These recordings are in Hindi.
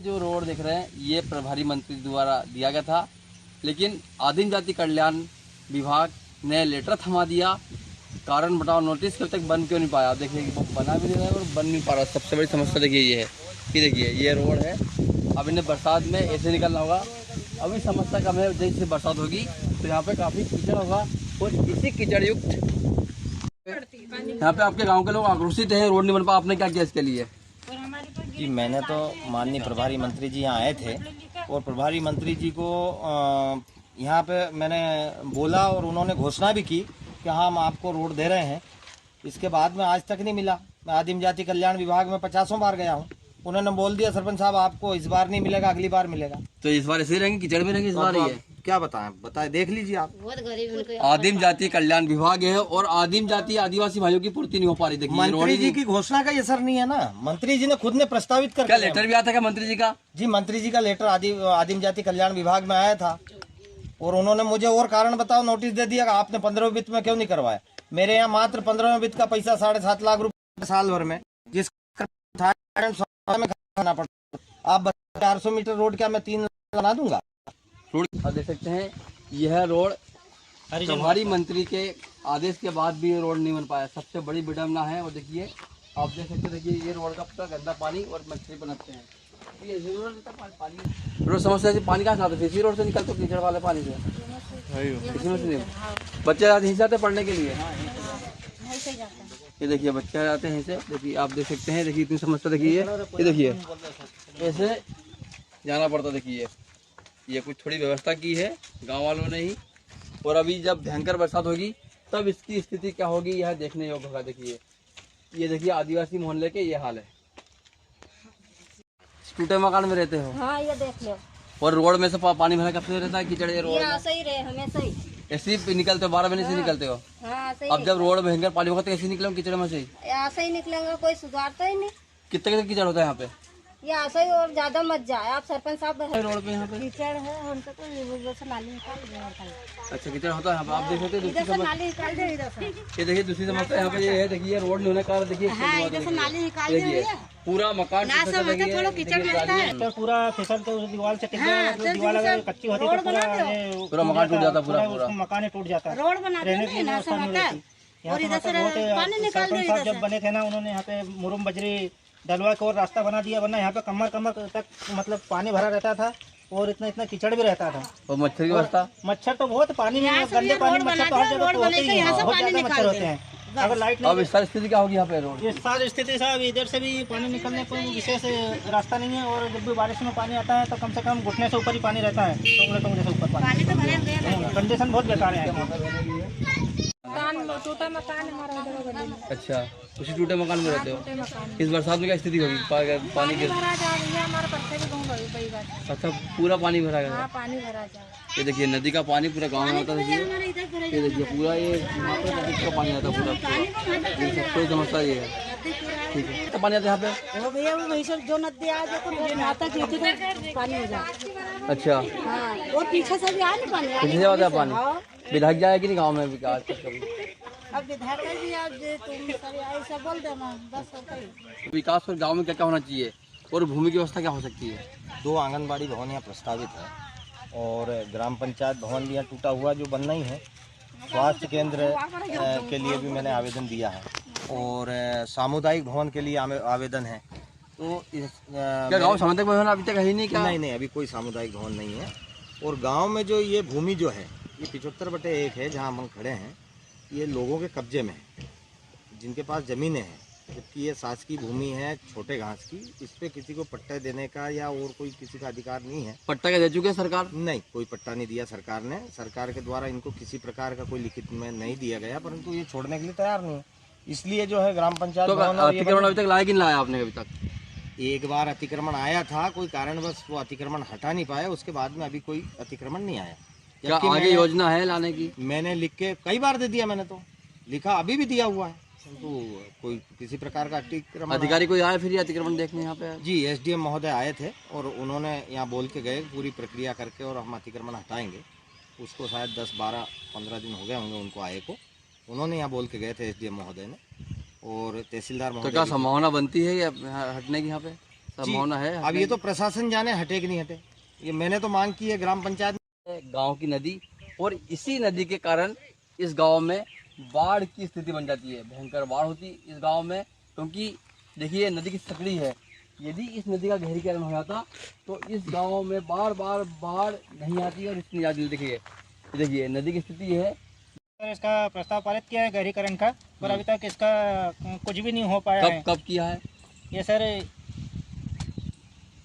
जो रोड दिख रहे हैं ये प्रभारी मंत्री द्वारा दिया गया था, लेकिन आदिम जाति कल्याण विभाग ने लेटर थमा दिया। कारण बताओ, नोटिस कब तक बन क्यों नहीं पाया। देखिए वो बना भी नहीं रहा है और बन नहीं पा रहा। सबसे बड़ी समस्या देखिए ये है कि देखिए ये रोड है, अब इन्हें बरसात में ऐसे निकलना होगा। अभी समस्या कम है, जैसे बरसात होगी तो यहाँ पे काफ़ी कीचड़ होगा और इसी कीचड़ युक्त यहाँ पे आपके गाँव के लोग आक्रोशित है, रोड नहीं बन पा। आपने क्या किया इसके लिए? जी मैंने तो माननीय प्रभारी मंत्री जी यहाँ आए थे और प्रभारी मंत्री जी को यहाँ पे मैंने बोला और उन्होंने घोषणा भी की कि हाँ हम आपको रोड दे रहे हैं। इसके बाद में आज तक नहीं मिला। मैं आदिम जाति कल्याण विभाग में 50 बार गया हूँ। उन्होंने बोल दिया सरपंच साहब आपको इस बार नहीं मिलेगा, अगली बार मिलेगा। तो इस बार ऐसे ही रहेंगे, कीचड़ में रहेंगे इस बार? ये क्या बताएं देख लीजिए आप। आदिम जाति कल्याण विभाग है और आदिम जाति आदिवासी भाइयों की पूर्ति नहीं हो पा रही। देखिए मंत्री जी की घोषणा का ये असर नहीं है ना। मंत्री जी ने खुद ने प्रस्तावित कर क्या लेटर भी आता है मंत्री जी का? जी मंत्री जी का लेटर आदिम जाति कल्याण विभाग में आया था और उन्होंने मुझे और कारण बताओ नोटिस दे दिया कि आपने 15वें वित्त में क्यों नहीं करवाया। मेरे यहाँ मात्र 15वें वित्त का पैसा 7.5 लाख रुपए साल भर में, जिसका खाना पड़ता। आप 400 मीटर रोड क्या मैं 3 लाख बना दूंगा? रोड आप देख सकते हैं, यह रोड प्रभारी मंत्री के आदेश के बाद भी रोड नहीं बन पाया। सबसे बड़ी विडम्बना है। और देखिए आप देख सकते हैं, देखिए ये रोड का पूरा गंदा पानी और मछली बनाते हैं। ये रोड समस्या से पानी कहाँ से आता है? इसी रोड से निकलते कीचड़ वाले पानी से। बच्चे यहीं से आते पढ़ने के लिए। ये देखिए बच्चे आते हैं से। देखिए आप देख सकते हैं, देखिए इतनी समस्या देखिए। ये देखिए ऐसे जाना पड़ता। देखिए ये कुछ थोड़ी व्यवस्था की है गांव वालों ने ही, और अभी जब भयंकर बरसात होगी तब इसकी स्थिति क्या होगी यह देखने योग्य होगा। देखिए ये देखिए आदिवासी मोहल्ले के ये हाल है। टूटे मकान में रहते हो? हाँ ये देख लो। और रोड में से पानी भरा कब से रहता है? कीचड़ रोड सही रहे हमेशा ही ऐसे ही निकलते हो? 12 महीने से निकलते हो? हाँ सही। अब जब रोड भयंकर पानी होगा तो कैसे निकलोगे कीचड़ में से? ऐसे ही निकलेंगे, कोई सुधारता ही नहीं। कितने कीचड़ होता है यहाँ पे? ये ऐसा ही, और ज्यादा मत जाए आप सरपंच साहब। रोड पे यहाँ पे कीचड़ है उनका तो नाली निकाल दे। अच्छा कीचड़ होता है यहाँ पे। आप देख सकते हैं इधर से नाली निकाल दे, इधर से। ये देखिए दूसरी समस्या यहाँ पे ये है। देखिए रोड नहीं होने का कारण देखिए इधर से नाली निकाल देखिए पूरा मकान थोड़ा कीचड़ मिलता है, पूरा फिसल के उस दीवार से दीवार अगर कच्ची होती तो पूरा मकान टूट जाता। पूरा मकान टूट जाता। रोड बना रहने की व्यवस्था नहीं रहती। और इधर से सरपंच साहब जब बने थे ना, उन्होंने यहाँ पे मुरुम बजरी डलवा के और रास्ता बना दिया, वरना यहाँ पे कमर तक मतलब पानी भरा रहता था और इतना कीचड़ भी रहता था। और मच्छर की व्यवस्था? मच्छर तो बहुत पानी में, गंदे पानी में मच्छर तो हर जगह तो होते ही हैं, बहुत ज्यादा मच्छर होते हैं। अगर लाइट अब इस सारी स्थिति क्या होगी यहाँ पे? रोड इस सारी स्थिति साहब इधर से भी पानी निकलने कोई विशेष रास्ता नहीं है। और जब भी बारिश में पानी आता है तो कम से कम घुटने से ऊपर ही पानी रहता है। टोंगरे से ऊपर पानी कंडीशन बहुत बेकार है। टूटा मकान हमारा इधर गली में। अच्छा उसी टूटे मकान में रहते हो? इस बरसात में क्या स्थिति होगी? पानी के भरा जा रही है हमारे पत्ते भी गई बात। अच्छा पूरा पानी भरा गया? हाँ पानी भरा जा। ये देखिए नदी का पानी पूरा गाँव में आता है। ये देखिए पूरा ये यहाँ पे नदी का पानी आता है पूरा। सबसे समस्या ये है। ठीक है तो पानी आता है यहाँ पे? वो भैया वो वही जो नदी आ जाए नहाता खेती तो पानी हो जाए। अच्छा हाँ और पीछे से भी आ नहीं पानी। पीछे से आता है पानी? विधायक जाए कि नहीं गाँव में विकास? अब विधायक भी आज तुम ऐसा बोल देना बस होता ही। विकास और गाँव में क्या क्या होना चाहिए और भूमि की व्यवस्था क्या हो सकती है? 2 आंगनबाड़ी भवन यहाँ प्रस्तावित है और ग्राम पंचायत भवन भी यहाँ टूटा हुआ जो बनना ही है। स्वास्थ्य केंद्र के लिए भी मैंने आवेदन दिया है और सामुदायिक भवन के लिए आवेदन है। तो क्या गाँव सामुदायिक भवन अभी तक है ही नहीं क्या? नहीं अभी कोई सामुदायिक भवन नहीं है। और गाँव में जो ये भूमि जो है ये 75/1 है जहाँ हम खड़े हैं, ये लोगों के कब्जे में है जिनके पास ज़मीनें हैं, जबकि ये शासकीय भूमि है छोटे घास की। इस पे किसी को पट्टा देने का या और कोई किसी का अधिकार नहीं है। पट्टा क्या दे चुके हैं सरकार? नहीं कोई पट्टा नहीं दिया सरकार ने। सरकार के द्वारा इनको किसी प्रकार का कोई लिखित में नहीं दिया गया, परंतु ये छोड़ने के लिए तैयार नहीं है। इसलिए जो है ग्राम पंचायत तो अतिक्रमण अभी तक लाया कि नहीं लाया आपने अभी तक? एक बार अतिक्रमण आया था, कोई कारणवश वो अतिक्रमण हटा नहीं पाया। उसके बाद में अभी कोई अतिक्रमण नहीं आया। क्या आगे योजना है लाने की? मैंने लिख के कई बार दे दिया। मैंने तो लिखा, अभी भी दिया हुआ है, तो कोई किसी प्रकार का अतिक्रमण। अधिकारी कोई आए फिर अतिक्रमण देखने यहाँ पे? जी एसडीएम महोदय आए थे और उन्होंने यहाँ बोल के गए पूरी प्रक्रिया करके और हम अतिक्रमण हटाएंगे। उसको शायद 10, 12, 15 दिन हो गए होंगे उनको आए को। उन्होंने यहाँ बोल के गए थे एसडीएम महोदय ने और तहसीलदार महोदय। तो क्या संभावना बनती है हटने की यहाँ पे? संभावना है। अब ये तो प्रशासन जाने हटे कि नहीं हटे, ये मैंने तो मांग की है ग्राम पंचायत गांव की नदी, और इसी नदी के कारण इस गांव में बाढ़ की स्थिति बन जाती है। भयंकर बाढ़ होती है इस गांव में, क्योंकि देखिए नदी की सकड़ी है। यदि इस नदी का गहरीकरण हो जाता तो इस गांव में बार बार बाढ़ नहीं आती और इतनी ज़्यादा। देखिए नदी की स्थिति है। सर, इसका प्रस्ताव पारित किया है गहरीकरण का, पर अभी तक इसका कुछ भी नहीं हो पाया है। कब किया है? ये सर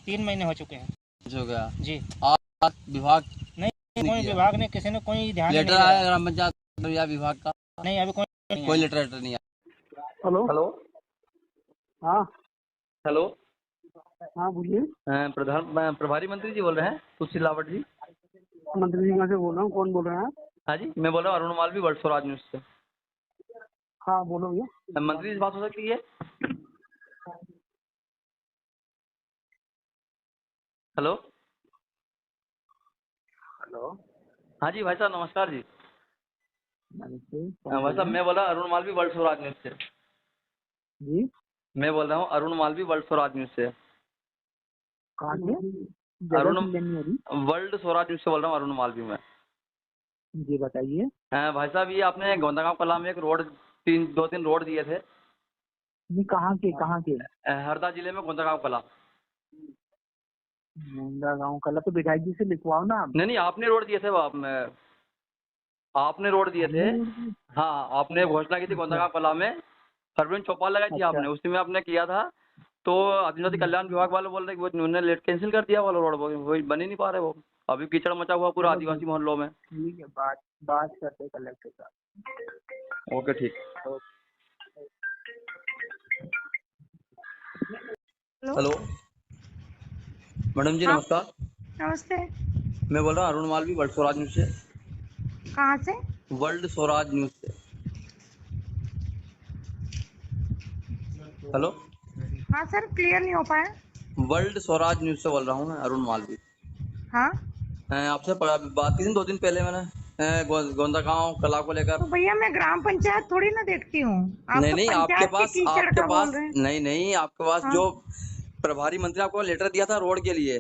3 महीने हो चुके हैं हो गया जी। आज विभाग नहीं, कोई किया। विभाग ने, किसी ने कोई ध्यान नहीं लेटर दिया। आया ग्राम पंचायत या विभाग का? नहीं, अभी कोई कोई लेटर नहीं आया। हेलो हेलो हाँ हेलो, हाँ बोलिए। प्रभारी मंत्री जी बोल रहे हैं? तुलसी सिलावट जी। मंत्री जी यहाँ से बोल रहा हूँ। कौन बोल रहे हैं आप? हाँ जी, मैं बोल रहा हूँ अरुण मालवी, वर्ल्ड स्वराज न्यूज से। हाँ बोलो भैया। मंत्री जी से बात हो सकती है? हेलो हेलो हाँ जी भाई साहब, नमस्कार जी। नमस्ते। भाई साहब, मैं बोल रहा हूँ अरुण मालवी, वर्ल्ड स्वराज न्यूज से। जी मैं बोल रहा हूँ अरुण मालवी, वर्ल्ड स्वराज न्यूज से। कहाँ से? अरुण जगह नहीं हो रही। वर्ल्ड स्वराज न्यूज से बोल रहा हूँ, अरुण मालवी में। जी बताइए। भाई साहब, ये आपने गोंदागांव कला में एक रोड, 2-3 रोड दिए थे। जी कहाँ के? हरदा जिले में गोंदागांव कला। मुंडा गाँव कल तो विधायक जी से लिखवाओ ना आप। नहीं, आपने रोड दिए थे वो, आपने रोड दिए थे। हाँ, आपने घोषणा की थी गोंदागांव कला में, फरवरी चौपाल लगाई थी आपने, उसी में आपने किया था। तो आदिवासी कल्याण विभाग वाले बोल रहे कि वो उन्होंने लेट कैंसिल कर दिया वाला रोड, वो बन ही नहीं पा रहे वो। अभी कीचड़ मचा हुआ पूरा आदिवासी मोहल्लों में। ठीक है, बात करते कलेक्टर साहब। ओके ठीक। हेलो मैडम जी, नमस्कार। नमस्ते। मैं बोल रहा हूँ अरुण मालवी, वर्ल्ड स्वराज न्यूज से। कहाँ से? वर्ल्ड स्वराज न्यूज से। हेलो, हाँ सर, क्लियर नहीं हो पाया। वर्ल्ड स्वराज न्यूज से बोल रहा हूँ मैं, अरुण मालवी। हाँ आपसे बात की थी 2 दिन पहले मैंने गोंदागांव कला को लेकर। तो भैया, मैं ग्राम पंचायत थोड़ी ना देखती हूँ। आप तो नहीं, आपके पंचायत के पास कीचड़ का बोल रहे हैं। नहीं, आपके पास हाँ। जो प्रभारी मंत्री आपको लेटर दिया था रोड के लिए,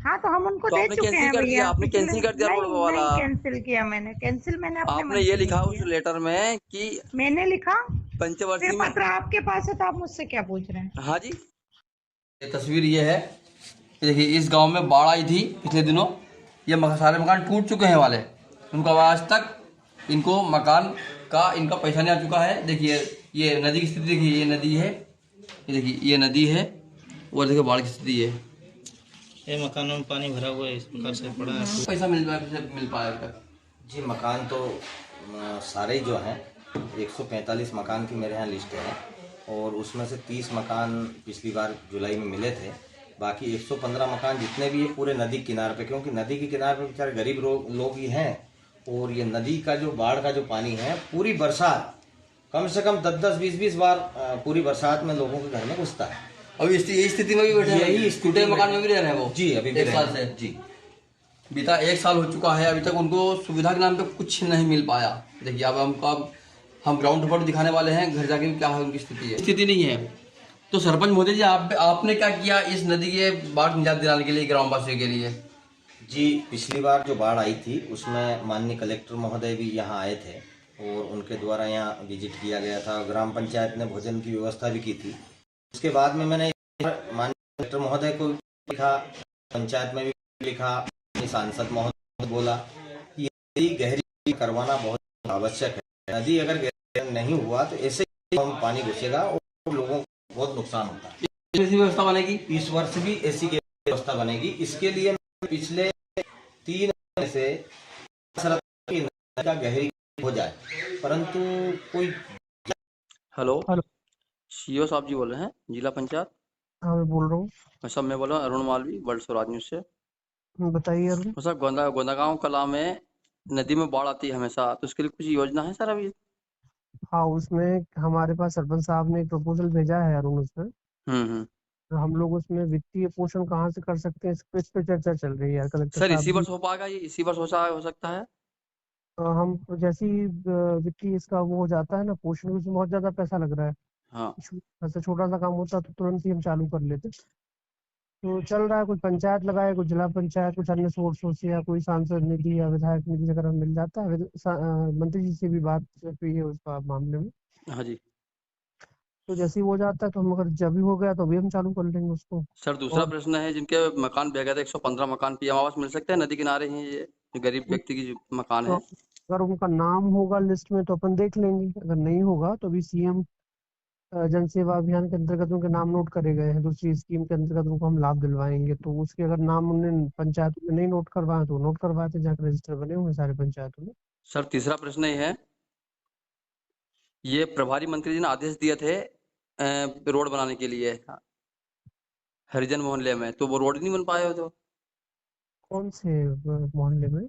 हाँ तो हम उनको तो दे आपने चुके कैंसिल हैं कर भैया। दिया। आपने कैंसिल कर दिया रोड वाला। नहीं कैंसिल किया मैंने। अपने आपने मन ये से लिखा नहीं उस किया। लेटर में कि मैंने लिखा। पंचवर्षीय ये में। पत्र आपके पास है तो आप मुझसे क्या पूछ रहे हैं? हाँ जी, ये तस्वीर ये है। देखिए, इस गांव में बाढ़ आई थी पिछले दिनों। ये सारे मकान टूट चुके हैं वाले, उनको आज तक इनको मकान का इनका पैसा नहीं आ चुका है। देखिए ये नदी की स्थिति, देखिए ये नदी है, ये देखिए ये नदी है, और देखिए बाढ़ की स्थिति है। ये मकानों में पानी भरा हुआ है, इस प्रकार से पड़ा है। पैसा मिल पाया अभी तक? जी मकान तो सारे ही जो हैं 145 मकान की मेरे यहाँ लिस्ट है, और उसमें से 30 मकान पिछली बार जुलाई में मिले थे। बाकी 115 मकान जितने भी है पूरे नदी किनारे पे, क्योंकि नदी के किनारे पे बेचारे गरीब लोग ही हैं। और ये नदी का जो बाढ़ का जो पानी है, पूरी बरसात कम से कम 10-10, 20-20 बार पूरी बरसात में लोगों के घर में घुसता है। अभी यही स्थिति में भी बैठे हैं, यही टूटे मकान में भी रह रहे हैं वो। जी अभी भी 1 साल से। जी बीता 1 साल हो चुका है, अभी तक उनको सुविधा के नाम पे कुछ नहीं मिल पाया। देखिए अब हम ग्राउंड रिपोर्ट दिखाने वाले हैं, घर जाके भी क्या है उनकी स्थिति नहीं है। तो सरपंच महोदय जी, आपने क्या किया इस नदी के बाढ़ निजात दिलाने के लिए ग्रामवासियों के लिए? जी, पिछली बार जो बाढ़ आई थी उसमें माननीय कलेक्टर महोदय भी यहाँ आए थे, और उनके द्वारा यहाँ विजिट किया गया था। ग्राम पंचायत ने भोजन की व्यवस्था भी की थी। उसके बाद में मैंने माननीय कलेक्टर महोदय को लिखा, पंचायत में भी लिखा, सांसद महोदय बोला कि नदी गहरी करवाना बहुत आवश्यक है। नदी अगर गहरी नहीं हुआ तो ऐसे ही पानी घुसेगा और लोगों को बहुत नुकसान होता है। ऐसी व्यवस्था बनेगी, इस वर्ष भी ऐसी व्यवस्था बनेगी। इसके लिए पिछले 3 से नदी का गहरी हो जाए, परंतु कोई। हेलो, सीओ साहब जी बोल रहे हैं, जिला पंचायत? हाँ मैं बोल रहा हूँ। सब मैं बोल रहा हूँ अरुण मालवी, वर्ल्ड स्वराज न्यूज से। बताइए अरुण। सर, गोंदागांव कला में नदी में बाढ़ आती है हमेशा, तो उसके लिए कुछ योजना है सर अभी? हाँ उसमें हमारे पास सरपंच साहब ने एक प्रपोजल भेजा है अरुण। उसमें तो हम लोग उसमें वित्तीय पोषण कहाँ से कर सकते हैं, इस पे चर्चा चल रही है। कलेक्टर सर, साहब इसी भी वर्ष हो पाएगा ये? इसी वर्ष हो सकता है? हम जैसे ही वित्तीय इसका वो हो जाता है ना, पोषण, उसमें बहुत ज्यादा पैसा लग रहा है। हाँ, ऐसा छोटा सा काम होता तो तुरंत ही हम चालू कर लेते। तो चल रहा है, कुछ पंचायत लगाए, कुछ जिला पंचायत, कुछ अन्य सोर्सों से, या कोई सांसद निधि या विधायक निधि अगर हमें मिल जाता है, मंत्री जी से भी बात हुई है उसका मामले में। हाँ जी तो जैसे ही हो जाता है तो हम, अगर जब भी हो गया तो अभी हम चालू कर लेंगे उसको। सर, दूसरा और प्रश्न है, जिनके मकान बह गए थे 115 मकान पीएम आवास मिल सकते हैं? नदी किनारे हैं ये, जो गरीब व्यक्ति की जो मकान तो है। अगर उनका नाम होगा लिस्ट में तो अपन देख लेंगे, अगर नहीं होगा तो अभी सीएम जन सेवा अभियान के अंतर्गत उनके नाम नोट करे गए हैं, दूसरी स्कीम के अंतर्गत उनको हम लाभ दिलवाएंगे। तो उसके अगर नाम उन्होंने पंचायत में नहीं नोट करवाए तो नोट करवाए थे, जहाँ रजिस्टर बने हुए हैं सारे पंचायतों में। सर, तीसरा प्रश्न ये है, ये प्रभारी मंत्री जी ने आदेश दिए थे रोड बनाने के लिए हरिजन मोहल्ले में, तो वो रोड नहीं बन पाए हो तो? कौन से मोहल्ले में?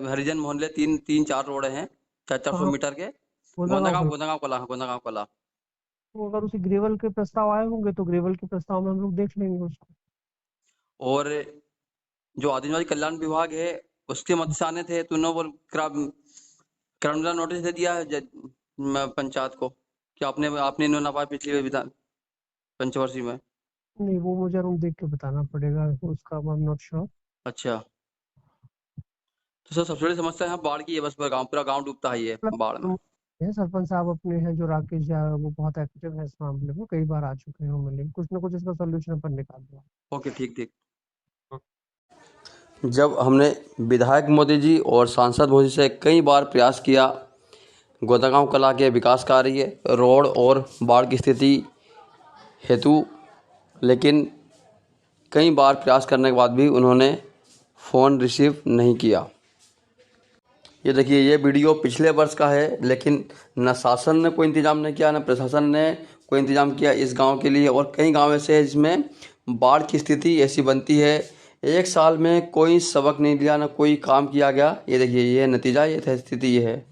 हरिजन मोहल्ले 3-4 रोड हैं 400 कहाँ? मीटर के। गोदागांव। गोंदागांव कला, गोंदागांव कला। तो अगर उसे ग्रेवल के प्रस्ताव आए होंगे तो ग्रेवल के प्रस्ताव में हम लोग देख लेंगे उसको। और जो आदिवासी कल्याण विभाग है उसके मत से आने थे, तो उन्होंने वो क्रिमिनल नोटिस दे दिया है पंचायत को कि आपने इन्होंने ना पाया पिछली विधान पंचवर्षीय में। नहीं, वो मुझे रूम देख के बताना पड़ेगा उसका, आई एम नॉट श्योर। अच्छा, तो सर सबसे बड़ी समस्या यहाँ बाढ़ की है, बस पूरा गांव डूबता है ये बाढ़ में। सरपंच साहब अपने हैं जो राकेश झा, वो बहुत एक्टिव है इस मामले में, कई बार आ चुके हैं, मिले, कुछ ना कुछ इसका सोल्यूशन अपन निकाल दिया। ओके, ठीक ठीक। जब हमने विधायक मोदी जी और सांसद मोदी से कई बार प्रयास किया गोदागांव कला के विकास कार्य, रोड और बाढ़ की स्थिति हेतु, लेकिन कई बार प्रयास करने के बाद भी उन्होंने फ़ोन रिसीव नहीं किया। ये देखिए, ये वीडियो पिछले वर्ष का है, लेकिन न शासन ने कोई इंतज़ाम नहीं किया, न प्रशासन ने कोई इंतज़ाम किया इस गांव के लिए। और कई गांव ऐसे हैं जिसमें बाढ़ की स्थिति ऐसी बनती है, एक साल में कोई सबक नहीं लिया, ना कोई काम किया गया। ये देखिए, ये नतीजा, ये स्थिति ये है।